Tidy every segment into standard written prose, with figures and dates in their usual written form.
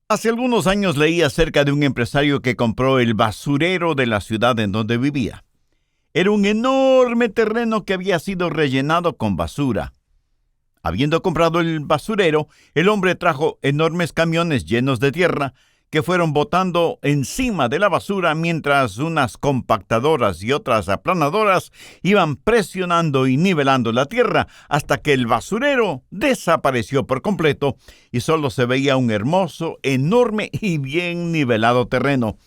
Hace algunos años leí acerca de un empresario que compró el basurero de la ciudad en donde vivía. Era un enorme terreno que había sido rellenado con basura. Habiendo comprado el basurero, el hombre trajo enormes camiones llenos de tierra que fueron botando encima de la basura mientras unas compactadoras y otras aplanadoras iban presionando y nivelando la tierra hasta que el basurero desapareció por completo y solo se veía un hermoso, enorme y bien nivelado terreno.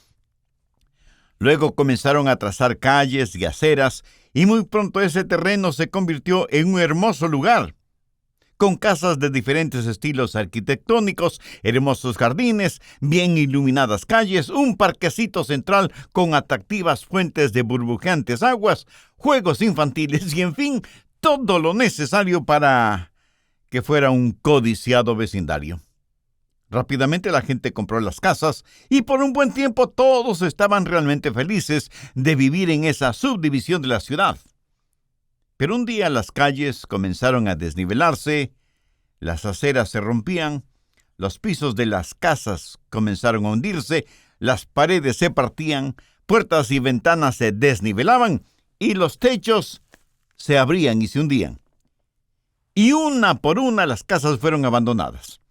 Luego comenzaron a trazar calles y aceras y muy pronto ese terreno se convirtió en un hermoso lugar, con casas de diferentes estilos arquitectónicos, hermosos jardines, bien iluminadas calles, un parquecito central con atractivas fuentes de burbujeantes aguas, juegos infantiles y, en fin, todo lo necesario para que fuera un codiciado vecindario. Rápidamente la gente compró las casas y por un buen tiempo todos estaban realmente felices de vivir en esa subdivisión de la ciudad. Pero un día las calles comenzaron a desnivelarse, las aceras se rompían, los pisos de las casas comenzaron a hundirse, las paredes se partían, puertas y ventanas se desnivelaban y los techos se abrían y se hundían. Y una por una las casas fueron abandonadas.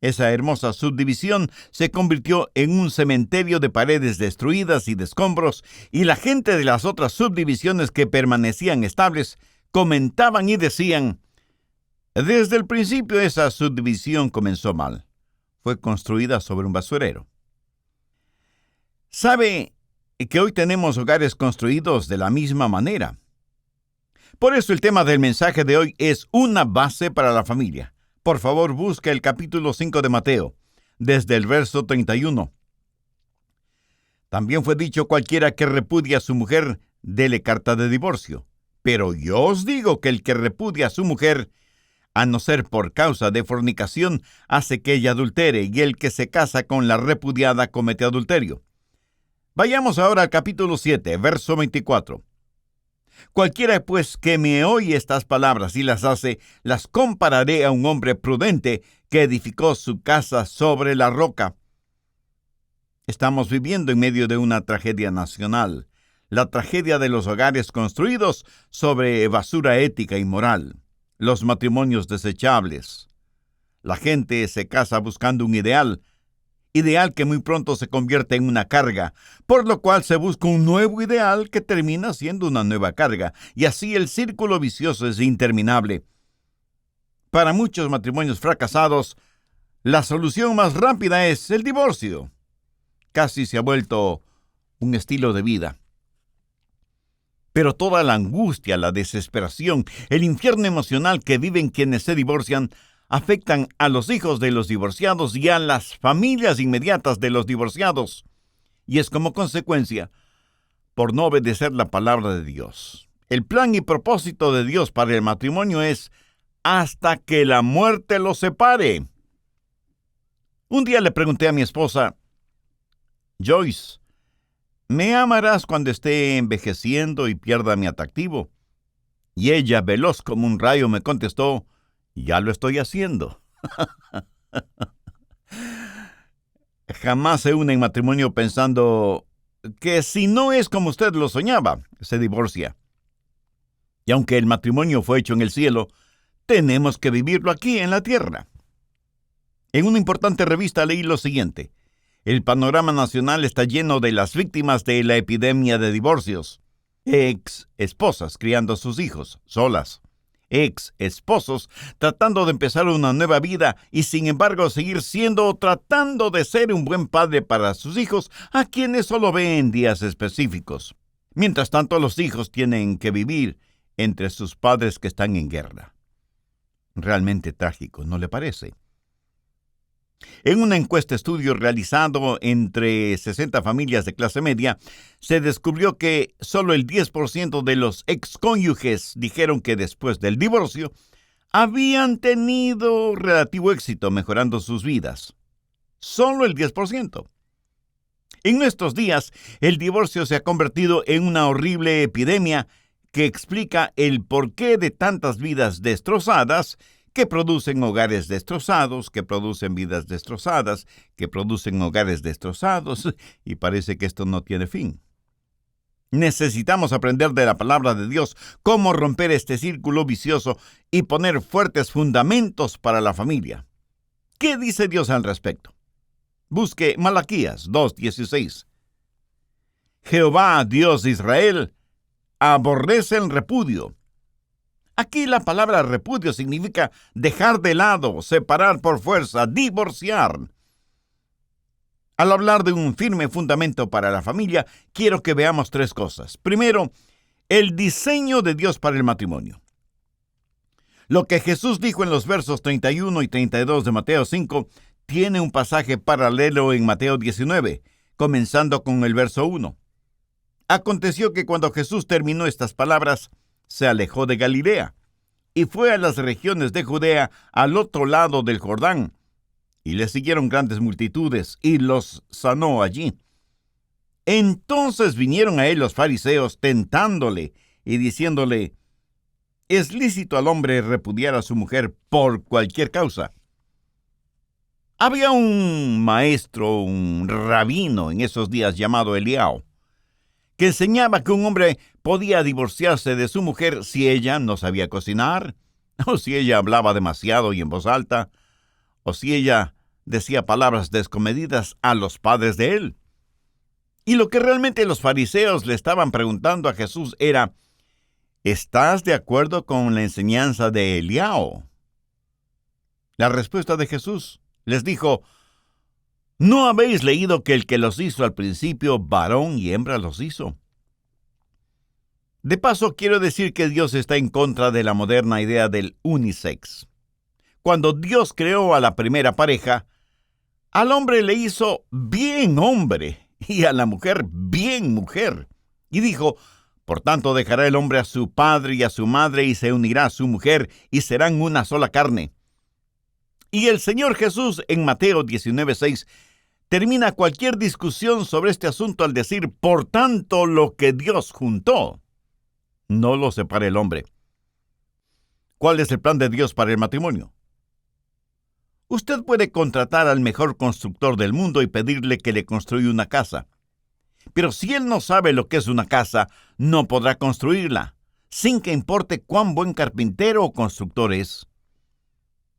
Esa hermosa subdivisión se convirtió en un cementerio de paredes destruidas y de escombros, y la gente de las otras subdivisiones que permanecían estables comentaban y decían: desde el principio esa subdivisión comenzó mal. Fue construida sobre un basurero. ¿Sabe que hoy tenemos hogares construidos de la misma manera? Por eso el tema del mensaje de hoy es una base para la familia. Por favor, busque el capítulo 5 de Mateo, desde el verso 31. También fue dicho: cualquiera que repudia a su mujer, dele carta de divorcio. Pero yo os digo que el que repudia a su mujer, a no ser por causa de fornicación, hace que ella adultere, y el que se casa con la repudiada comete adulterio. Vayamos ahora al capítulo 7, verso 24. Cualquiera pues que me oye estas palabras y las hace, las compararé a un hombre prudente que edificó su casa sobre la roca. Estamos viviendo en medio de una tragedia nacional, la tragedia de los hogares construidos sobre basura ética y moral, los matrimonios desechables. La gente se casa buscando un ideal que muy pronto se convierte en una carga, por lo cual se busca un nuevo ideal que termina siendo una nueva carga, y así el círculo vicioso es interminable. Para muchos matrimonios fracasados, la solución más rápida es el divorcio. Casi se ha vuelto un estilo de vida. Pero toda la angustia, la desesperación, el infierno emocional que viven quienes se divorcian, afectan a los hijos de los divorciados y a las familias inmediatas de los divorciados. Y es como consecuencia, por no obedecer la palabra de Dios. El plan y propósito de Dios para el matrimonio es hasta que la muerte los separe. Un día le pregunté a mi esposa: Joyce, ¿me amarás cuando esté envejeciendo y pierda mi atractivo? Y ella, veloz como un rayo, me contestó: ya lo estoy haciendo. Jamás se une en matrimonio pensando que si no es como usted lo soñaba, se divorcia. Y aunque el matrimonio fue hecho en el cielo, tenemos que vivirlo aquí en la tierra. En una importante revista leí lo siguiente: el panorama nacional está lleno de las víctimas de la epidemia de divorcios. Ex esposas criando a sus hijos solas. Ex esposos tratando de empezar una nueva vida y sin embargo seguir siendo o tratando de ser un buen padre para sus hijos, a quienes solo ven en días específicos. Mientras tanto, los hijos tienen que vivir entre sus padres que están en guerra. Realmente trágico, ¿no le parece? En una encuesta estudio realizado entre 60 familias de clase media, se descubrió que solo el 10% de los excónyuges dijeron que después del divorcio habían tenido relativo éxito mejorando sus vidas. Solo el 10%. En nuestros días, el divorcio se ha convertido en una horrible epidemia que explica el porqué de tantas vidas destrozadas que producen hogares destrozados, que producen vidas destrozadas, que producen hogares destrozados, y parece que esto no tiene fin. Necesitamos aprender de la palabra de Dios cómo romper este círculo vicioso y poner fuertes fundamentos para la familia. ¿Qué dice Dios al respecto? Busque Malaquías 2:16. Jehová, Dios de Israel, aborrece el repudio. Aquí la palabra repudio significa dejar de lado, separar por fuerza, divorciar. Al hablar de un firme fundamento para la familia, quiero que veamos tres cosas. Primero, el diseño de Dios para el matrimonio. Lo que Jesús dijo en los versos 31 y 32 de Mateo 5 tiene un pasaje paralelo en Mateo 19, comenzando con el verso 1. Aconteció que cuando Jesús terminó estas palabras, se alejó de Galilea y fue a las regiones de Judea al otro lado del Jordán, y le siguieron grandes multitudes y los sanó allí. Entonces vinieron a él los fariseos tentándole y diciéndole: ¿es lícito al hombre repudiar a su mujer por cualquier causa? Había un maestro, un rabino en esos días llamado Eliao, que enseñaba que un hombre podía divorciarse de su mujer si ella no sabía cocinar, o si ella hablaba demasiado y en voz alta, o si ella decía palabras descomedidas a los padres de él. Y lo que realmente los fariseos le estaban preguntando a Jesús era: ¿estás de acuerdo con la enseñanza de Eliao? La respuesta de Jesús les dijo: ¿no habéis leído que el que los hizo al principio, varón y hembra los hizo? De paso, quiero decir que Dios está en contra de la moderna idea del unisex. Cuando Dios creó a la primera pareja, al hombre le hizo bien hombre y a la mujer bien mujer. Y dijo: por tanto dejará el hombre a su padre y a su madre y se unirá a su mujer y serán una sola carne. Y el Señor Jesús en Mateo 19:6 termina cualquier discusión sobre este asunto al decir: por tanto lo que Dios juntó, no lo separe el hombre. ¿Cuál es el plan de Dios para el matrimonio? Usted puede contratar al mejor constructor del mundo y pedirle que le construya una casa. Pero si él no sabe lo que es una casa, no podrá construirla, sin que importe cuán buen carpintero o constructor es.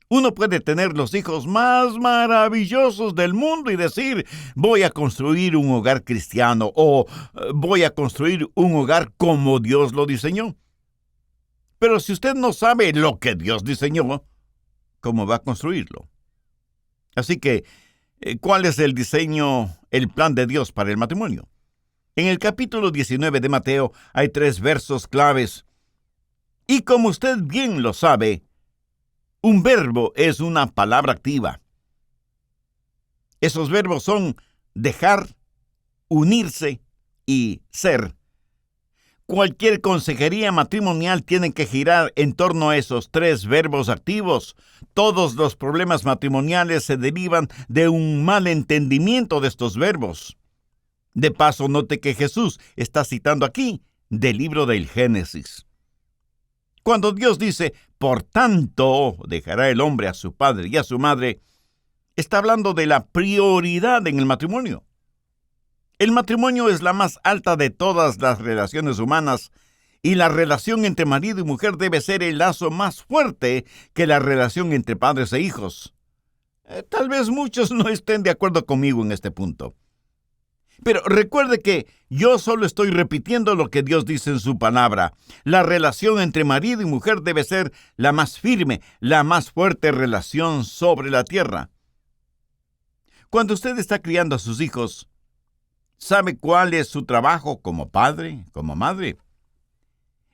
Uno puede tener los hijos más maravillosos del mundo y decir: voy a construir un hogar cristiano o voy a construir un hogar como Dios lo diseñó. Pero si usted no sabe lo que Dios diseñó, ¿cómo va a construirlo? Así que, ¿cuál es el diseño, el plan de Dios para el matrimonio? En el capítulo 19 de Mateo hay 3 versos claves. Y como usted bien lo sabe, un verbo es una palabra activa. Esos verbos son dejar, unirse y ser. Cualquier consejería matrimonial tiene que girar en torno a esos 3 verbos activos. Todos los problemas matrimoniales se derivan de un mal entendimiento de estos verbos. De paso, note que Jesús está citando aquí del libro del Génesis. Cuando Dios dice: por tanto, dejará el hombre a su padre y a su madre, está hablando de la prioridad en el matrimonio. El matrimonio es la más alta de todas las relaciones humanas y la relación entre marido y mujer debe ser el lazo más fuerte que la relación entre padres e hijos. Tal vez muchos no estén de acuerdo conmigo en este punto. Pero recuerde que yo solo estoy repitiendo lo que Dios dice en su palabra. La relación entre marido y mujer debe ser la más firme, la más fuerte relación sobre la tierra. Cuando usted está criando a sus hijos, ¿sabe cuál es su trabajo como padre, como madre?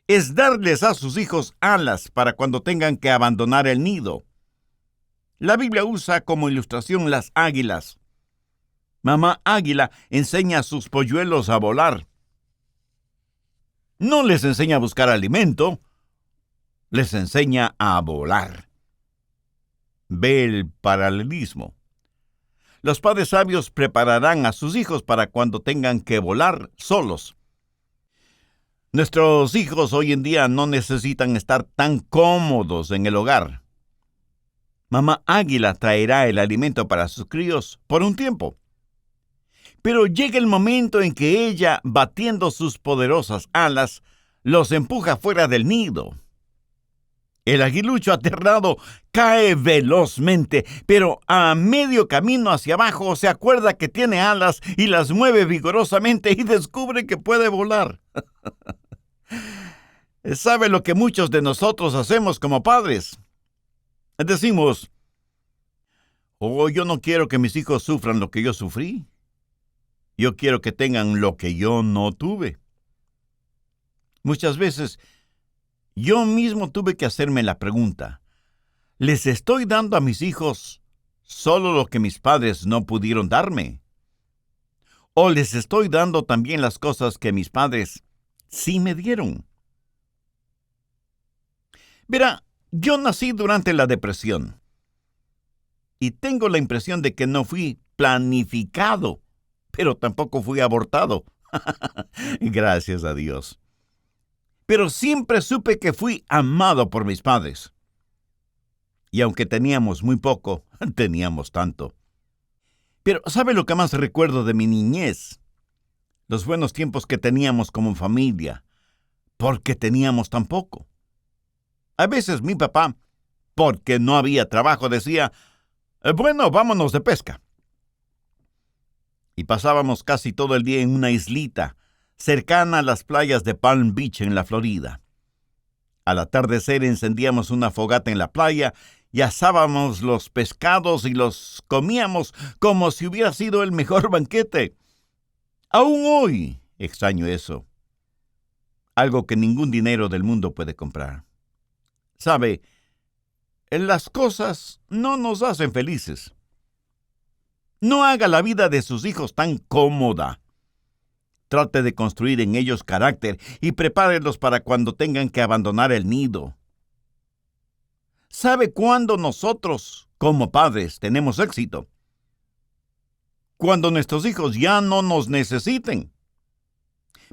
Es darles a sus hijos alas para cuando tengan que abandonar el nido. La Biblia usa como ilustración las águilas. Mamá águila enseña a sus polluelos a volar. No les enseña a buscar alimento, les enseña a volar. Ve el paralelismo. Los padres sabios prepararán a sus hijos para cuando tengan que volar solos. Nuestros hijos hoy en día no necesitan estar tan cómodos en el hogar. Mamá águila traerá el alimento para sus críos por un tiempo. Pero llega el momento en que ella, batiendo sus poderosas alas, los empuja fuera del nido. El aguilucho aterrado cae velozmente, pero a medio camino hacia abajo se acuerda que tiene alas y las mueve vigorosamente y descubre que puede volar. ¿Sabe lo que muchos de nosotros hacemos como padres? Decimos, oh, yo no quiero que mis hijos sufran lo que yo sufrí. Yo quiero que tengan lo que yo no tuve. Muchas veces, yo mismo tuve que hacerme la pregunta, ¿les estoy dando a mis hijos solo lo que mis padres no pudieron darme? ¿O les estoy dando también las cosas que mis padres sí me dieron? Verá, yo nací durante la depresión y tengo la impresión de que no fui planificado, pero tampoco fui abortado. Gracias a Dios. Pero siempre supe que fui amado por mis padres. Y aunque teníamos muy poco, teníamos tanto. Pero ¿sabe lo que más recuerdo de mi niñez? Los buenos tiempos que teníamos como familia, porque teníamos tan poco. A veces mi papá, porque no había trabajo, decía, bueno, vámonos de pesca. Y pasábamos casi todo el día en una islita, cercana a las playas de Palm Beach en la Florida. Al atardecer encendíamos una fogata en la playa y asábamos los pescados y los comíamos como si hubiera sido el mejor banquete. Aún hoy extraño eso. Algo que ningún dinero del mundo puede comprar. ¿Sabe? Las cosas no nos hacen felices. No haga la vida de sus hijos tan cómoda. Trate de construir en ellos carácter y prepárelos para cuando tengan que abandonar el nido. ¿Sabe cuándo nosotros, como padres, tenemos éxito? Cuando nuestros hijos ya no nos necesiten.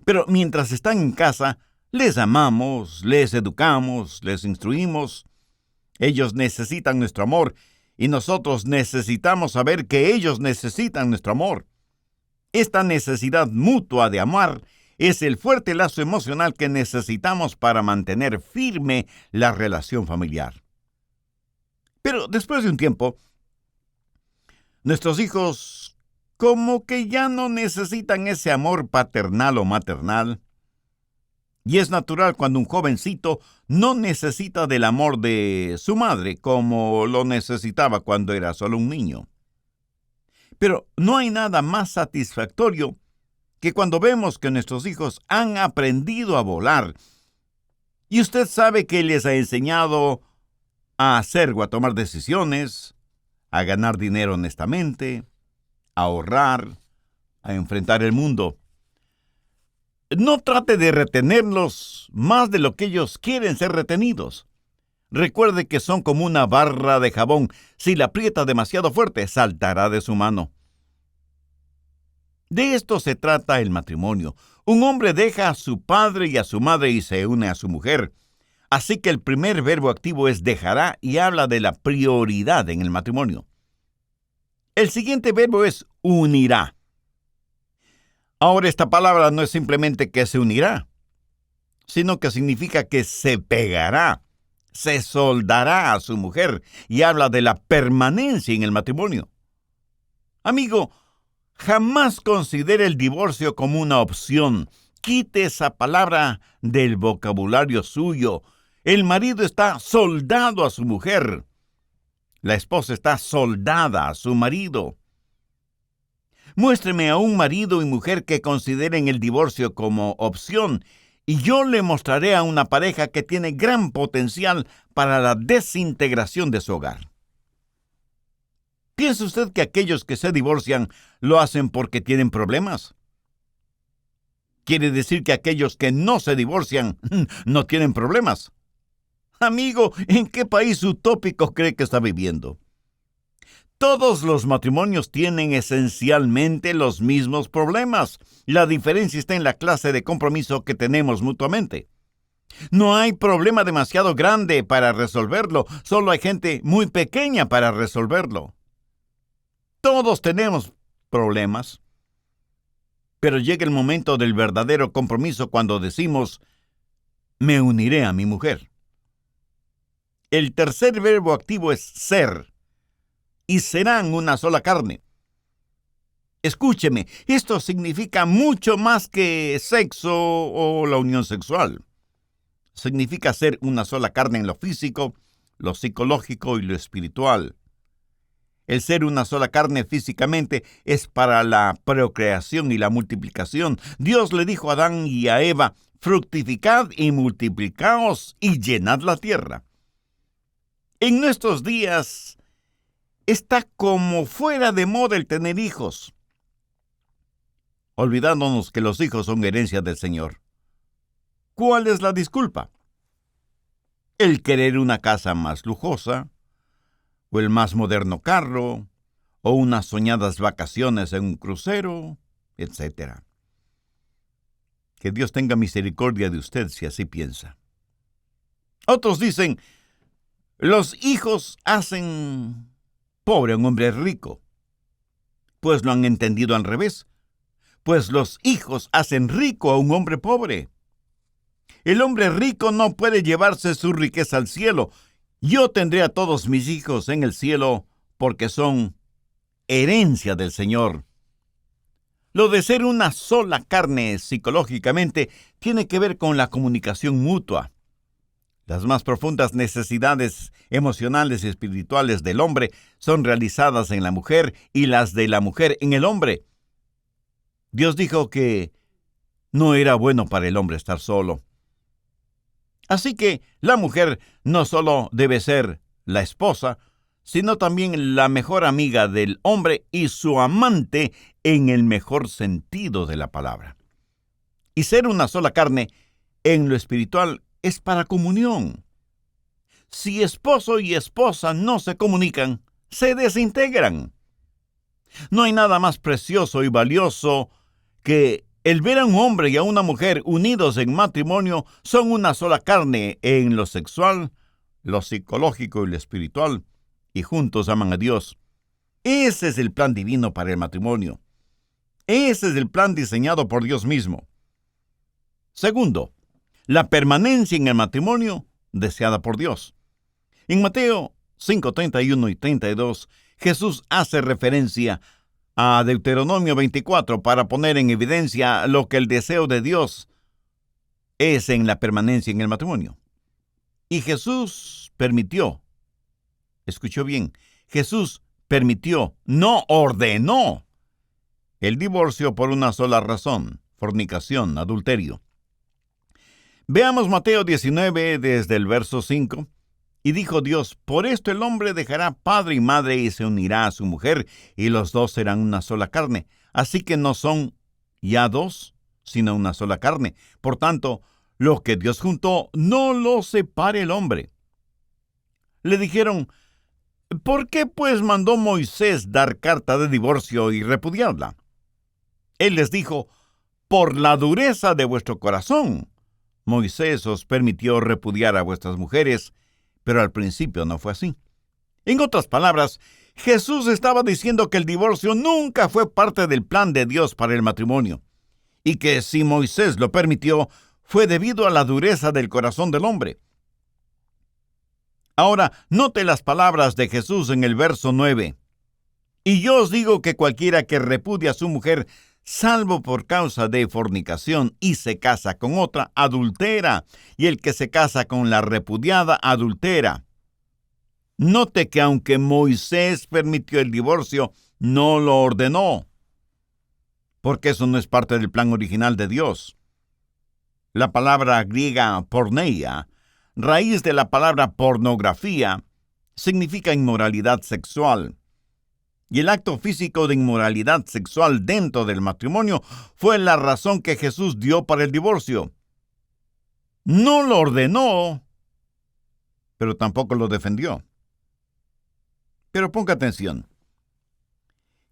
Pero mientras están en casa, les amamos, les educamos, les instruimos. Ellos necesitan nuestro amor y nosotros necesitamos saber que ellos necesitan nuestro amor. Esta necesidad mutua de amar es el fuerte lazo emocional que necesitamos para mantener firme la relación familiar. Pero después de un tiempo, nuestros hijos como que ya no necesitan ese amor paternal o maternal. Y es natural cuando un jovencito no necesita del amor de su madre como lo necesitaba cuando era solo un niño. Pero no hay nada más satisfactorio que cuando vemos que nuestros hijos han aprendido a volar y usted sabe que les ha enseñado a hacer o a tomar decisiones, a ganar dinero honestamente, a ahorrar, a enfrentar el mundo. No trate de retenerlos más de lo que ellos quieren ser retenidos. Recuerde que son como una barra de jabón. Si la aprieta demasiado fuerte, saltará de su mano. De esto se trata el matrimonio. Un hombre deja a su padre y a su madre y se une a su mujer. Así que el primer verbo activo es dejará y habla de la prioridad en el matrimonio. El siguiente verbo es unirá. Ahora, esta palabra no es simplemente que se unirá, sino que significa que se pegará, se soldará a su mujer y habla de la permanencia en el matrimonio. Amigo, jamás considere el divorcio como una opción. Quite esa palabra del vocabulario suyo. El marido está soldado a su mujer. La esposa está soldada a su marido. Muéstreme a un marido y mujer que consideren el divorcio como opción y yo le mostraré a una pareja que tiene gran potencial para la desintegración de su hogar. ¿Piensa usted que aquellos que se divorcian lo hacen porque tienen problemas? ¿Quiere decir que aquellos que no se divorcian no tienen problemas? Amigo, ¿en qué país utópico cree que está viviendo? Todos los matrimonios tienen esencialmente los mismos problemas. La diferencia está en la clase de compromiso que tenemos mutuamente. No hay problema demasiado grande para resolverlo, solo hay gente muy pequeña para resolverlo. Todos tenemos problemas, pero llega el momento del verdadero compromiso cuando decimos, me uniré a mi mujer. El tercer verbo activo es ser, y serán una sola carne. Escúcheme, esto significa mucho más que sexo o la unión sexual. Significa ser una sola carne en lo físico, lo psicológico y lo espiritual. El ser una sola carne físicamente es para la procreación y la multiplicación. Dios le dijo a Adán y a Eva, fructificad y multiplicaos y llenad la tierra. En nuestros días está como fuera de moda el tener hijos, olvidándonos que los hijos son herencia del Señor. ¿Cuál es la disculpa? El querer una casa más lujosa, o el más moderno carro, o unas soñadas vacaciones en un crucero, etc. Que Dios tenga misericordia de usted si así piensa. Otros dicen, los hijos hacen pobre a un hombre rico. Pues lo han entendido al revés. Pues los hijos hacen rico a un hombre pobre. El hombre rico no puede llevarse su riqueza al cielo. Yo tendré a todos mis hijos en el cielo porque son herencia del Señor. Lo de ser una sola carne psicológicamente tiene que ver con la comunicación mutua. Las más profundas necesidades emocionales y espirituales del hombre son realizadas en la mujer y las de la mujer en el hombre. Dios dijo que no era bueno para el hombre estar solo. Así que la mujer no solo debe ser la esposa, sino también la mejor amiga del hombre y su amante en el mejor sentido de la palabra. Y ser una sola carne en lo espiritual es para comunión. Si esposo y esposa no se comunican, se desintegran. No hay nada más precioso y valioso que el ver a un hombre y a una mujer unidos en matrimonio. Son una sola carne en lo sexual, lo psicológico y lo espiritual, y juntos aman a Dios. Ese es el plan divino para el matrimonio. Ese es el plan diseñado por Dios mismo. Segundo, la permanencia en el matrimonio deseada por Dios. En Mateo 5:31 y 32, Jesús hace referencia a Deuteronomio 24 para poner en evidencia lo que el deseo de Dios es en la permanencia en el matrimonio. Y Jesús permitió, escuchó bien, Jesús permitió, no ordenó, el divorcio por una sola razón: fornicación, adulterio. Veamos Mateo 19 desde el verso 5. Y dijo Dios, por esto el hombre dejará padre y madre y se unirá a su mujer, y los dos serán una sola carne. Así que no son ya dos, sino una sola carne. Por tanto, lo que Dios juntó, no lo separe el hombre. Le dijeron, ¿por qué pues mandó Moisés dar carta de divorcio y repudiarla? Él les dijo, por la dureza de vuestro corazón. Moisés os permitió repudiar a vuestras mujeres, pero al principio no fue así. En otras palabras, Jesús estaba diciendo que el divorcio nunca fue parte del plan de Dios para el matrimonio, y que si Moisés lo permitió, fue debido a la dureza del corazón del hombre. Ahora, note las palabras de Jesús en el verso 9. Y yo os digo que cualquiera que repudia a su mujer, salvo por causa de fornicación, y se casa con otra, adultera, y el que se casa con la repudiada, adultera. Note que aunque Moisés permitió el divorcio, no lo ordenó, porque eso no es parte del plan original de Dios. La palabra griega porneia, raíz de la palabra pornografía, significa inmoralidad sexual. Y el acto físico de inmoralidad sexual dentro del matrimonio fue la razón que Jesús dio para el divorcio. No lo ordenó, pero tampoco lo defendió. Pero ponga atención.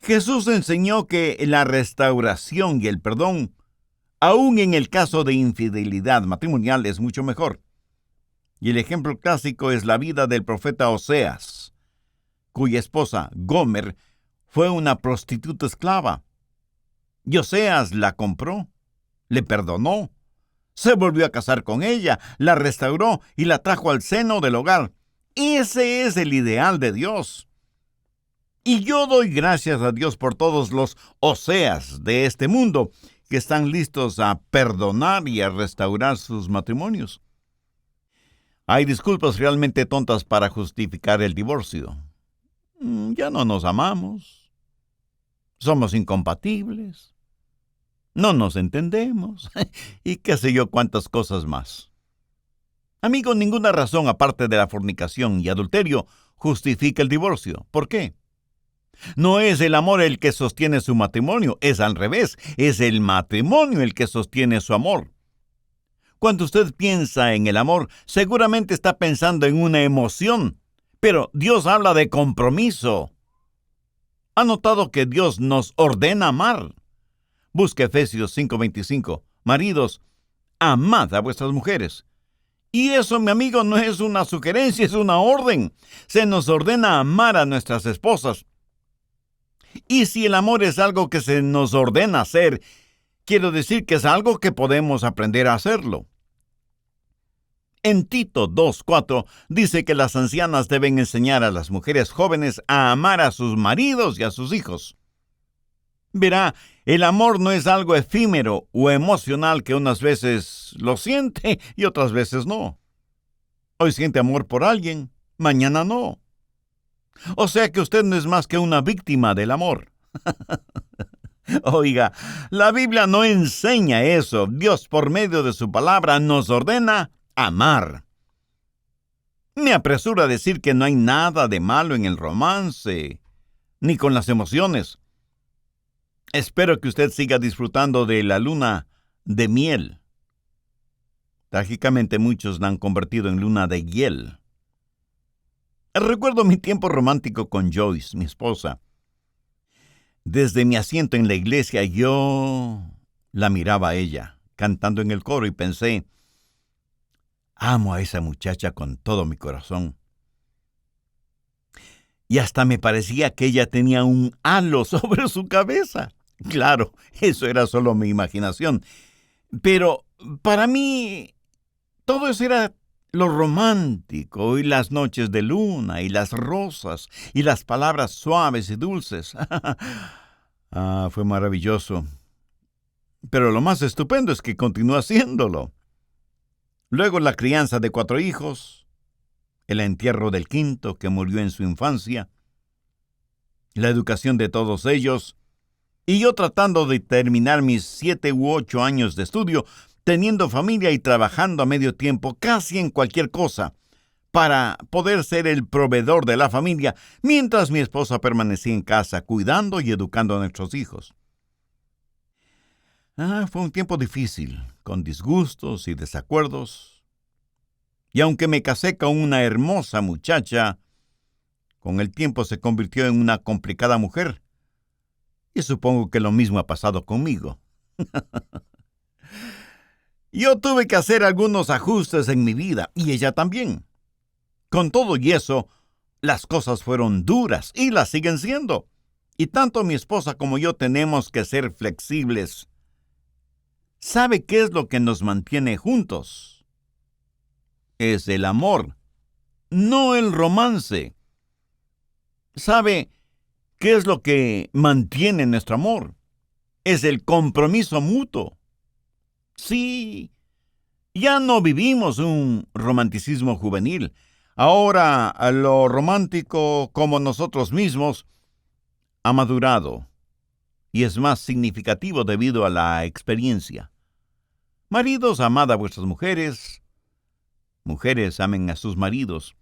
Jesús enseñó que la restauración y el perdón Aún en el caso de infidelidad matrimonial es mucho mejor. Y el ejemplo clásico es la vida del profeta Oseas, cuya esposa, Gomer, fue una prostituta esclava. Y Oseas la compró, le perdonó, se volvió a casar con ella, la restauró y la trajo al seno del hogar. Ese es el ideal de Dios. Y yo doy gracias a Dios por todos los Oseas de este mundo que están listos a perdonar y a restaurar sus matrimonios. Hay disculpas realmente tontas para justificar el divorcio. Ya no nos amamos. Somos incompatibles. No nos entendemos. Y qué sé yo cuántas cosas más. Amigo, ninguna razón aparte de la fornicación y adulterio justifica el divorcio. ¿Por qué? No es el amor el que sostiene su matrimonio, es al revés. Es el matrimonio el que sostiene su amor. Cuando usted piensa en el amor, seguramente está pensando en una emoción, pero Dios habla de compromiso. ¿Ha notado que Dios nos ordena amar? Busque Efesios 5:25. Maridos, amad a vuestras mujeres. Y eso, mi amigo, no es una sugerencia, es una orden. Se nos ordena amar a nuestras esposas. Y si el amor es algo que se nos ordena hacer, quiero decir que es algo que podemos aprender a hacerlo. En Tito 2:4 dice que las ancianas deben enseñar a las mujeres jóvenes a amar a sus maridos y a sus hijos. Verá, el amor no es algo efímero o emocional que unas veces lo siente y otras veces no. Hoy siente amor por alguien, mañana no. O sea que usted no es más que una víctima del amor. Oiga, la Biblia no enseña eso. Dios, por medio de su palabra, nos ordena amar. Me apresuro a decir que no hay nada de malo en el romance, ni con las emociones. Espero que usted siga disfrutando de la luna de miel. Trágicamente muchos la han convertido en luna de hiel. Recuerdo mi tiempo romántico con Joyce, mi esposa. Desde mi asiento en la iglesia yo la miraba a ella, cantando en el coro, y pensé, amo a esa muchacha con todo mi corazón. Y hasta me parecía que ella tenía un halo sobre su cabeza. Claro, eso era solo mi imaginación. Pero para mí, todo eso era lo romántico, y las noches de luna, y las rosas, y las palabras suaves y dulces. Fue maravilloso. Pero lo más estupendo es que continúa haciéndolo. Luego la crianza de 4 hijos, el entierro del quinto que murió en su infancia, la educación de todos ellos, y yo tratando de terminar mis 7 u 8 años de estudio, teniendo familia y trabajando a medio tiempo casi en cualquier cosa, para poder ser el proveedor de la familia, mientras mi esposa permanecía en casa cuidando y educando a nuestros hijos. Fue un tiempo difícil, con disgustos y desacuerdos. Y aunque me casé con una hermosa muchacha, con el tiempo se convirtió en una complicada mujer. Y supongo que lo mismo ha pasado conmigo. Yo tuve que hacer algunos ajustes en mi vida, y ella también. Con todo y eso, las cosas fueron duras y las siguen siendo. Y tanto mi esposa como yo tenemos que ser flexibles. ¿Sabe qué es lo que nos mantiene juntos? Es el amor, no el romance. ¿Sabe qué es lo que mantiene nuestro amor? Es el compromiso mutuo. Sí, ya no vivimos un romanticismo juvenil. Ahora lo romántico, como nosotros mismos, ha madurado y es más significativo debido a la experiencia. Maridos, amad a vuestras mujeres. Mujeres, amen a sus maridos.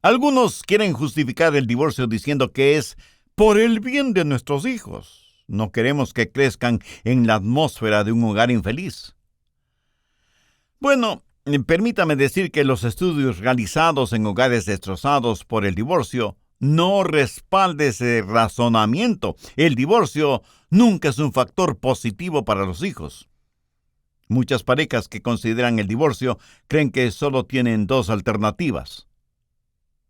Algunos quieren justificar el divorcio diciendo que es por el bien de nuestros hijos. No queremos que crezcan en la atmósfera de un hogar infeliz. Bueno, permítame decir que los estudios realizados en hogares destrozados por el divorcio No respalde ese razonamiento. El divorcio nunca es un factor positivo para los hijos. Muchas parejas que consideran el divorcio creen que solo tienen dos alternativas: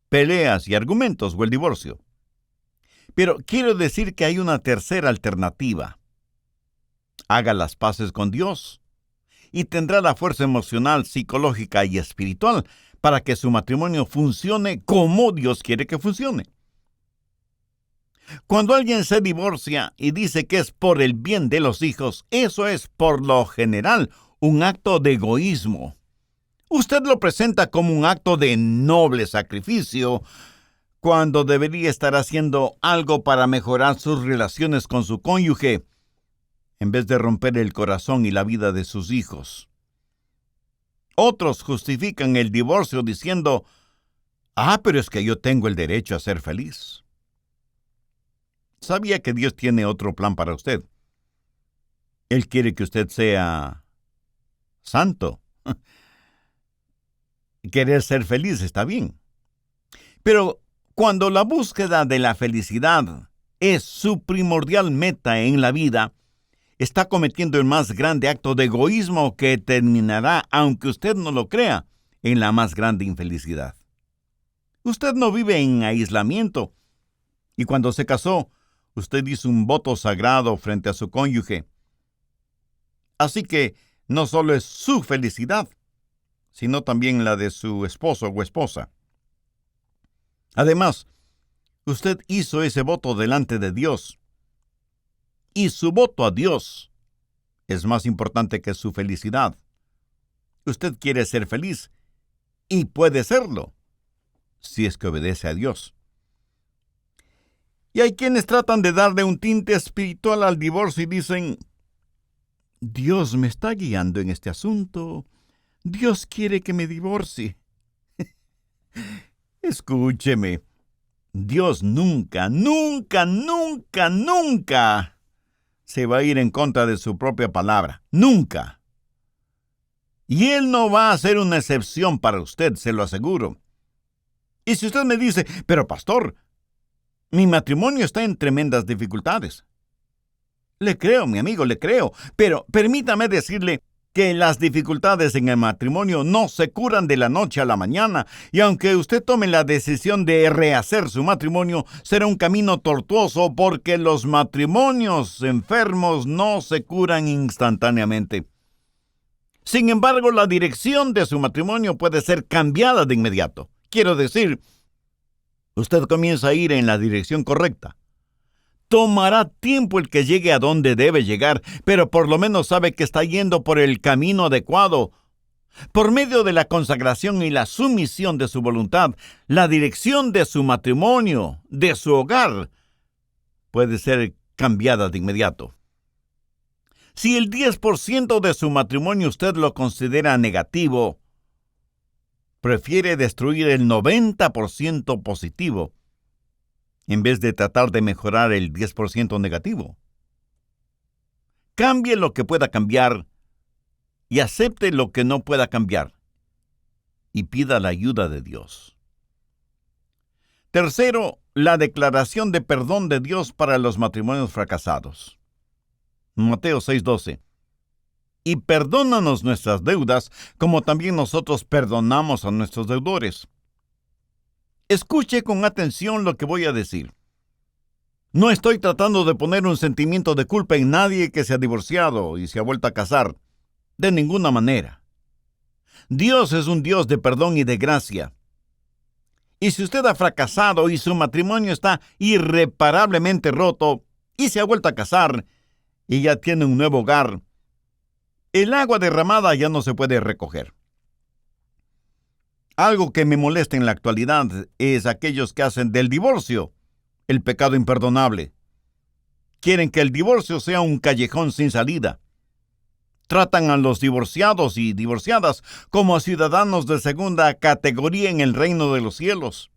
peleas y argumentos o el divorcio. Pero quiero decir que hay una tercera alternativa. Haga las paces con Dios y tendrá la fuerza emocional, psicológica y espiritual para que su matrimonio funcione como Dios quiere que funcione. Cuando alguien se divorcia y dice que es por el bien de los hijos, eso es por lo general un acto de egoísmo. Usted lo presenta como un acto de noble sacrificio, cuando debería estar haciendo algo para mejorar sus relaciones con su cónyuge, en vez de romper el corazón y la vida de sus hijos. Otros justifican el divorcio diciendo: pero es que yo tengo el derecho a ser feliz. ¿Sabía que Dios tiene otro plan para usted? Él quiere que usted sea santo. Querer ser feliz está bien. Pero cuando la búsqueda de la felicidad es su primordial meta en la vida, está cometiendo el más grande acto de egoísmo que terminará, aunque usted no lo crea, en la más grande infelicidad. Usted no vive en aislamiento, y cuando se casó, usted hizo un voto sagrado frente a su cónyuge. Así que no solo es su felicidad, sino también la de su esposo o esposa. Además, usted hizo ese voto delante de Dios. Y su voto a Dios es más importante que su felicidad. Usted quiere ser feliz y puede serlo si es que obedece a Dios. Y hay quienes tratan de darle un tinte espiritual al divorcio y dicen: Dios me está guiando en este asunto. Dios quiere que me divorcie. Escúcheme. Dios nunca, nunca, nunca, nunca se va a ir en contra de su propia palabra. Nunca. Y Él no va a hacer una excepción para usted, se lo aseguro. Y si usted me dice: pero pastor, mi matrimonio está en tremendas dificultades. Le creo, mi amigo, le creo. Pero permítame decirle que las dificultades en el matrimonio no se curan de la noche a la mañana, y aunque usted tome la decisión de rehacer su matrimonio, será un camino tortuoso, porque los matrimonios enfermos no se curan instantáneamente. Sin embargo, la dirección de su matrimonio puede ser cambiada de inmediato. Quiero decir, usted comienza a ir en la dirección correcta. Tomará tiempo el que llegue a donde debe llegar, pero por lo menos sabe que está yendo por el camino adecuado. Por medio de la consagración y la sumisión de su voluntad, la dirección de su matrimonio, de su hogar, puede ser cambiada de inmediato. Si el 10% de su matrimonio usted lo considera negativo, prefiere destruir el 90% positivo, en vez de tratar de mejorar el 10% negativo. Cambie lo que pueda cambiar y acepte lo que no pueda cambiar, y pida la ayuda de Dios. Tercero, la declaración de perdón de Dios para los matrimonios fracasados. Mateo 6:12. Y perdónanos nuestras deudas, como también nosotros perdonamos a nuestros deudores. Escuche con atención lo que voy a decir. No estoy tratando de poner un sentimiento de culpa en nadie que se ha divorciado y se ha vuelto a casar. De ninguna manera. Dios es un Dios de perdón y de gracia. Y si usted ha fracasado y su matrimonio está irreparablemente roto y se ha vuelto a casar y ya tiene un nuevo hogar, el agua derramada ya no se puede recoger. Algo que me molesta en la actualidad es aquellos que hacen del divorcio el pecado imperdonable. Quieren que el divorcio sea un callejón sin salida. Tratan a los divorciados y divorciadas como a ciudadanos de segunda categoría en el reino de los cielos.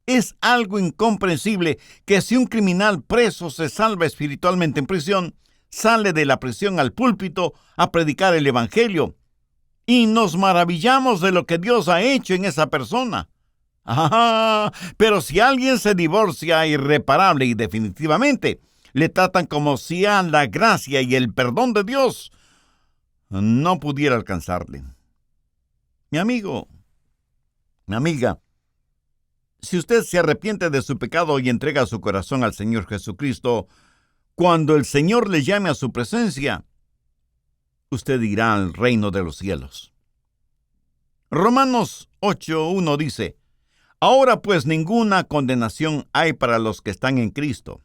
Es algo incomprensible que si un criminal preso se salva espiritualmente en prisión, sale de la prisión al púlpito a predicar el evangelio. Y nos maravillamos de lo que Dios ha hecho en esa persona. Pero si alguien se divorcia irreparable y definitivamente, le tratan como si a la gracia y el perdón de Dios no pudiera alcanzarle. Mi amigo, mi amiga, si usted se arrepiente de su pecado y entrega su corazón al Señor Jesucristo, cuando el Señor le llame a su presencia, usted irá al reino de los cielos. Romanos 8:1 dice: Ahora pues ninguna condenación hay para los que están en Cristo.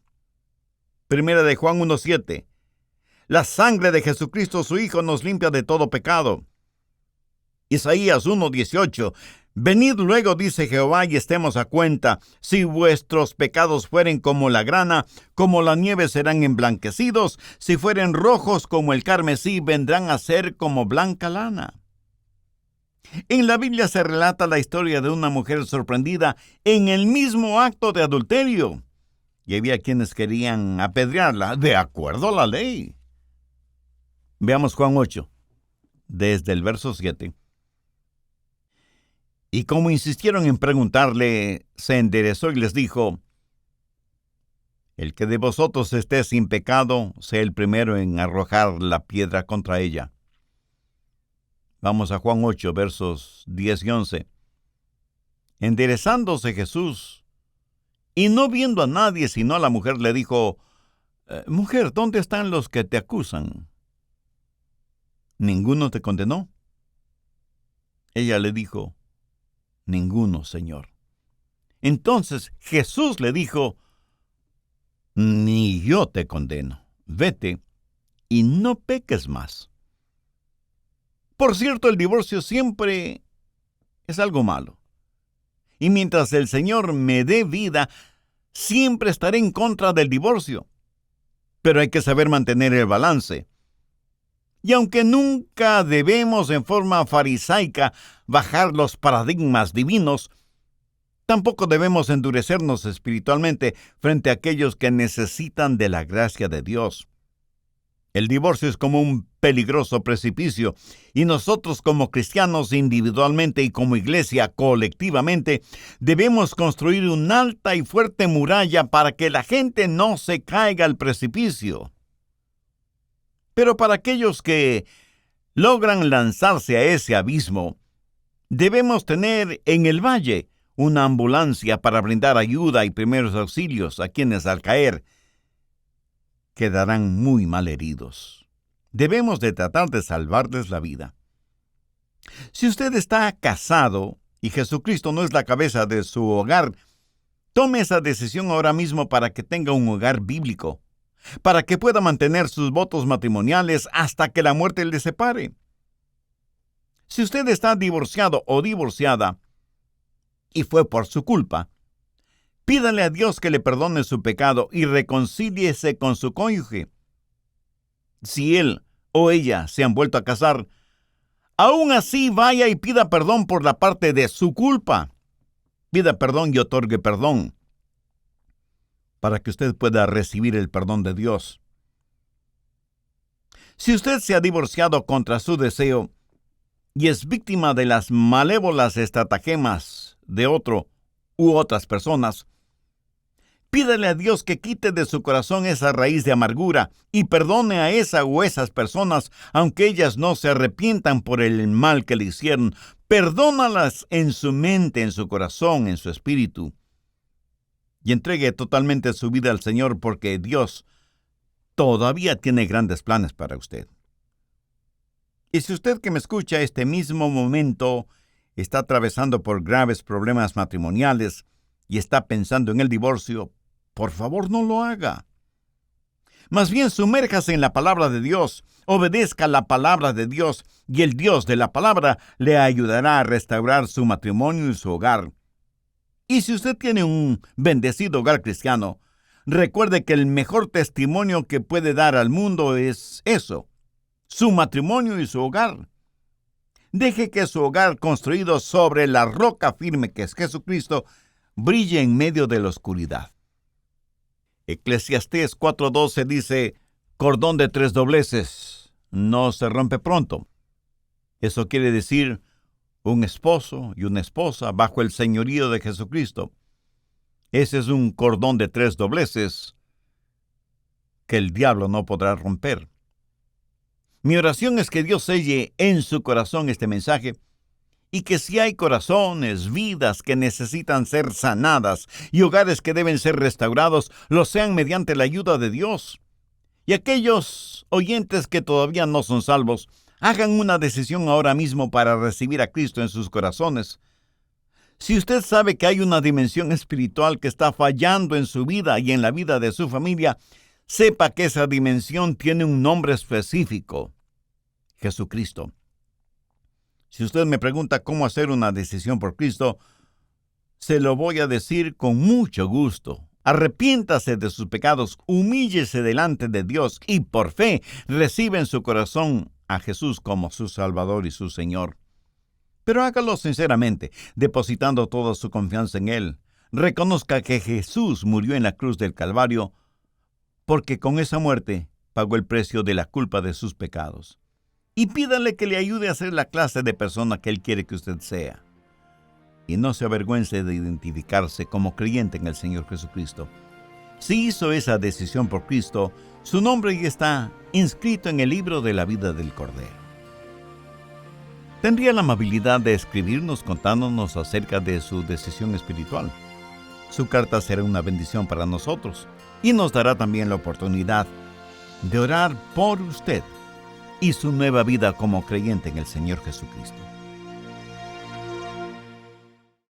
Primera de Juan 1:7. La sangre de Jesucristo su Hijo nos limpia de todo pecado. Isaías 1:18. Venid luego, dice Jehová, y estemos a cuenta. Si vuestros pecados fueren como la grana, como la nieve serán emblanquecidos. Si fueren rojos como el carmesí, vendrán a ser como blanca lana. En la Biblia se relata la historia de una mujer sorprendida en el mismo acto de adulterio. Y había quienes querían apedrearla de acuerdo a la ley. Veamos Juan 8, desde el verso 7. Y como insistieron en preguntarle, se enderezó y les dijo: El que de vosotros esté sin pecado, sea el primero en arrojar la piedra contra ella. Vamos a Juan 8, versos 10 y 11. Enderezándose Jesús, y no viendo a nadie sino a la mujer, le dijo: Mujer, ¿dónde están los que te acusan? ¿Ninguno te condenó? Ella le dijo: Ninguno, Señor. Entonces Jesús le dijo: Ni yo te condeno. Vete y no peques más. Por cierto, el divorcio siempre es algo malo. Y mientras el Señor me dé vida, siempre estaré en contra del divorcio. Pero hay que saber mantener el balance. Y aunque nunca debemos en forma farisaica bajar los paradigmas divinos, tampoco debemos endurecernos espiritualmente frente a aquellos que necesitan de la gracia de Dios. El divorcio es como un peligroso precipicio, y nosotros como cristianos individualmente y como iglesia colectivamente debemos construir una alta y fuerte muralla para que la gente no se caiga al precipicio. Pero para aquellos que logran lanzarse a ese abismo, debemos tener en el valle una ambulancia para brindar ayuda y primeros auxilios a quienes al caer quedarán muy mal heridos. Debemos de tratar de salvarles la vida. Si usted está casado y Jesucristo no es la cabeza de su hogar, tome esa decisión ahora mismo para que tenga un hogar bíblico, para que pueda mantener sus votos matrimoniales hasta que la muerte le separe. Si usted está divorciado o divorciada y fue por su culpa, pídale a Dios que le perdone su pecado y reconcíliese con su cónyuge. Si él o ella se han vuelto a casar, aún así vaya y pida perdón por la parte de su culpa. Pida perdón y otorgue perdón para que usted pueda recibir el perdón de Dios. Si usted se ha divorciado contra su deseo y es víctima de las malévolas estratagemas de otro u otras personas, pídale a Dios que quite de su corazón esa raíz de amargura y perdone a esa o esas personas, aunque ellas no se arrepientan por el mal que le hicieron. Perdónalas en su mente, en su corazón, en su espíritu. Y entregue totalmente su vida al Señor, porque Dios todavía tiene grandes planes para usted. Y si usted que me escucha este mismo momento está atravesando por graves problemas matrimoniales y está pensando en el divorcio, por favor no lo haga. Más bien sumérjase en la palabra de Dios, obedezca la palabra de Dios, y el Dios de la palabra le ayudará a restaurar su matrimonio y su hogar. Y si usted tiene un bendecido hogar cristiano, recuerde que el mejor testimonio que puede dar al mundo es eso, su matrimonio y su hogar. Deje que su hogar construido sobre la roca firme que es Jesucristo brille en medio de la oscuridad. Eclesiastés 4:12 dice: cordón de 3 dobleces no se rompe pronto. Eso quiere decir, un esposo y una esposa bajo el señorío de Jesucristo. Ese es un cordón de 3 dobleces que el diablo no podrá romper. Mi oración es que Dios selle en su corazón este mensaje y que si hay corazones, vidas que necesitan ser sanadas y hogares que deben ser restaurados, lo sean mediante la ayuda de Dios. Y aquellos oyentes que todavía no son salvos, hagan una decisión ahora mismo para recibir a Cristo en sus corazones. Si usted sabe que hay una dimensión espiritual que está fallando en su vida y en la vida de su familia, sepa que esa dimensión tiene un nombre específico: Jesucristo. Si usted me pregunta cómo hacer una decisión por Cristo, se lo voy a decir con mucho gusto. Arrepiéntase de sus pecados, humíllese delante de Dios y por fe reciba en su corazón a Jesús como su Salvador y su Señor. Pero hágalo sinceramente, depositando toda su confianza en Él. Reconozca que Jesús murió en la cruz del Calvario, porque con esa muerte pagó el precio de la culpa de sus pecados. Y pídale que le ayude a ser la clase de persona que Él quiere que usted sea. Y no se avergüence de identificarse como creyente en el Señor Jesucristo. Si hizo esa decisión por Cristo, su nombre ya está inscrito en el libro de la vida del Cordero. ¿Tendría la amabilidad de escribirnos contándonos acerca de su decisión espiritual? Su carta será una bendición para nosotros y nos dará también la oportunidad de orar por usted y su nueva vida como creyente en el Señor Jesucristo.